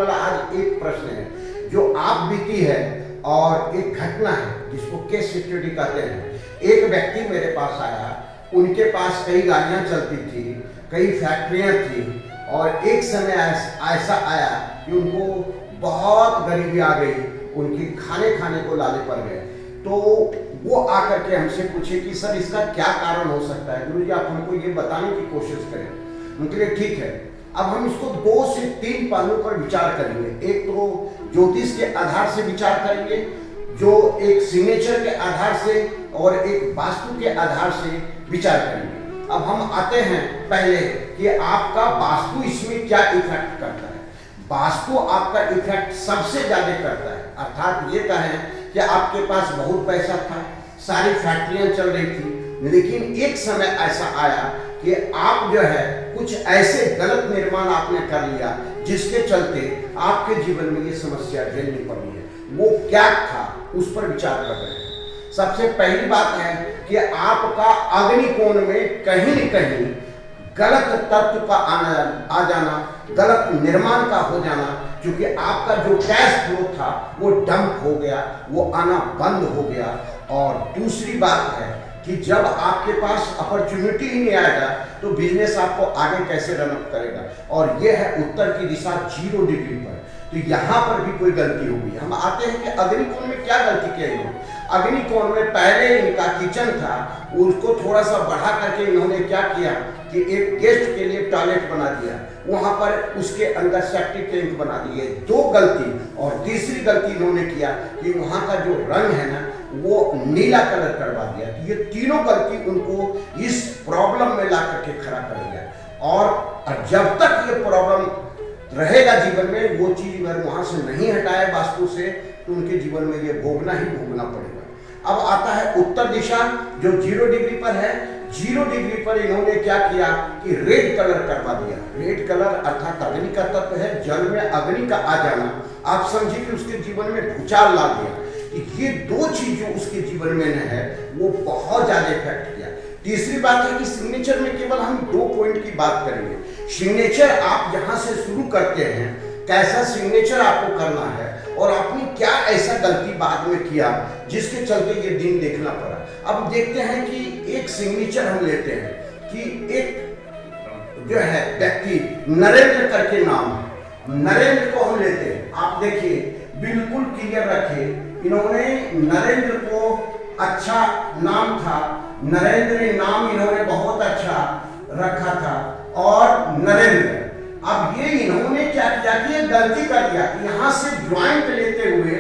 वाला आज एक प्रश्न है जो आप बीती है और एक घटना है जिसको केस स्टडी कहते हैं। एक व्यक्ति मेरे पास आया, उनके पास कई गाड़ियां चलती थी, कई फैक्ट्रियां थी और एक समय ऐसा आया कि उनको बहुत गरीबी आ गई, उनकी खाने को लाले पड़ गए। तो वो आकर के हमसे पूछे कि सर इसका क्या कारण हो सकता है, गुरुजी आप हमको ये बताने की कोशिश करें। उनके लिए ठीक है, अब हम इसको 2 से 3 पहलू पर विचार करेंगे। एक तो ज्योतिष के आधार से विचार करेंगे, जो एक सिग्नेचर के आधार से, और एक वास्तु के आधार से विचार करेंगे। अब हम आते हैं पहले कि आपका वास्तु इसमें क्या इफेक्ट करता है। वास्तु आपका इफेक्ट सबसे ज्यादा करता है, अर्थात ये कहें कि आपके पास बहुत पैसा था, सारी फैक्ट्रियां चल रही थी, लेकिन एक समय ऐसा आया कि आप जो है कुछ ऐसे गलत निर्माण आपने कर लिया जिसके चलते आपके जीवन में ये समस्या झेलनी पड़ी है। वो क्या था उस पर विचार कर रहे हैं। सबसे पहली बात है कि आपका अग्निकोण में कहीं न कहीं गलत तत्व का आ जाना, गलत निर्माण का हो जाना, क्योंकि आपका जो कैश फ्लो था वो डंप हो गया, वो आना बंद हो गया। और दूसरी बात है कि जब आपके पास अपॉर्चुनिटी ही नहीं आएगा तो बिजनेस आपको आगे कैसे रन अप करेगा। और ये है उत्तर की दिशा 0 डिग्री पर। तो यहाँ पर भी कोई गलती होगी। हम आते हैं कि अग्निकोण में क्या गलती की है। अग्निकोण में पहले इनका किचन था, उसको थोड़ा सा बढ़ा करके इन्होंने क्या किया कि एक गेस्ट के लिए टॉयलेट बना दिया, वहां पर उसके अंदर सेप्टिक टैंक बना दिए। 2 गलती। और तीसरी गलती इन्होंने किया कि वहां का जो रंग है ना वो नीला कलर करवा दिया। तो ये तीनों गलती उनको इस प्रॉब्लम में ला करके खड़ा कर दिया। और जब तक ये प्रॉब्लम रहेगा जीवन में, वो चीज अगर वहां से नहीं हटाए वास्तु से, तो उनके जीवन में ये भोगना ही भोगना पड़ेगा। अब आता है उत्तर दिशा जो 0 डिग्री पर है। 0 डिग्री पर इन्होंने क्या किया कि रेड कलर करवा दिया। रेड कलर अर्थात अग्नि का तत्व है, जल में अग्नि का आ जाना। आप समझिए कि उसके जीवन में भूचाल ला दिया कि ये 2 चीज जो उसके जीवन में है वो बहुत ज्यादा इफेक्ट किया। तीसरी बात है कि सिग्नेचर में केवल हम 2 पॉइंट की बात करेंगे। सिग्नेचर आप यहां से शुरू करते हैं, कैसा सिग्नेचर आपको करना है और आपने क्या ऐसा गलती बाद में किया जिसके चलते ये दिन देखना पड़ा। अब देखते हैं कि एक सिग्नेचर हम लेते हैं कि एक जो है व्यक्ति नरेंद्र करके नाम है, नरेंद्र को हम लेते हैं। आप देखिए बिल्कुल क्लियर रखे, इन्होंने नरेंद्र को अच्छा नाम था, नरेंद्र नाम इन्होंने बहुत अच्छा रखा था। और नरेंद्र, अब ये इन्होंने क्या किया कि ये गलती कर दिया, यहाँ से ज्वाइंट लेते हुए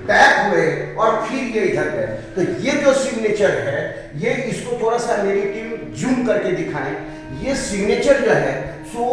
बैक हुए और फिर ये इधर गए। तो ये जो सिग्नेचर है, ये इसको थोड़ा सा नेगेटिव जूम करके दिखाएं। ये सिग्नेचर जो है सो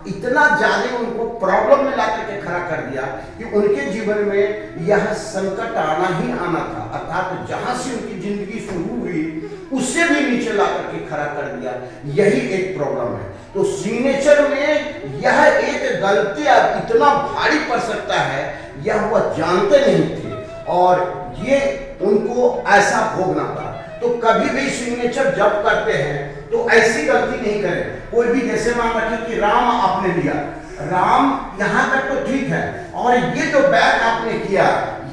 इतना ज्यादा उनको प्रॉब्लम में ला करके खड़ा कर दिया कि उनके जीवन में यह संकट आना ही आना था। अर्थात जहां से उनकी जिंदगी शुरू हुई उससे भी नीचे ला करके खड़ा कर दिया। यही एक प्रॉब्लम है। तो सिग्नेचर में यह एक गलती इतना भारी पड़ सकता है, यह वह जानते नहीं थे और ये उनको ऐसा भोगना पड़ा। तो कभी भी सिग्नेचर जब करते हैं तो ऐसी गलती नहीं करें। कोई भी जैसे मान रखिए कि राम आपने लिया, राम यहां तक तो ठीक है, और ये जो बैक आपने किया,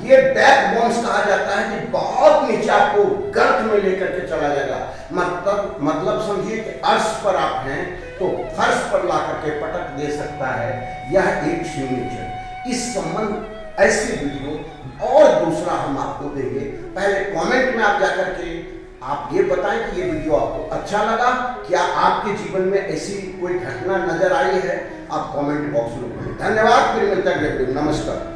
ये बैक बोन्स कहा जाता है कि बहुत नीचे आपको गर्त में लेकर के चला जाएगा। मतलब समझिए कि अर्श पर आप हैं तो फर्श पर ला करके पटक दे सकता है। यह एक सिग्नेचर। इस संबंध ऐसे वीडियो और दूसरा हम आपको देंगे। पहले कमेंट में आप जाकर के आप ये बताएं कि ये वीडियो आपको अच्छा लगा, क्या आपके जीवन में ऐसी कोई घटना नजर आई है। आप कमेंट बॉक्स में लिखें। धन्यवाद। फिर मिलते हैं। नमस्कार।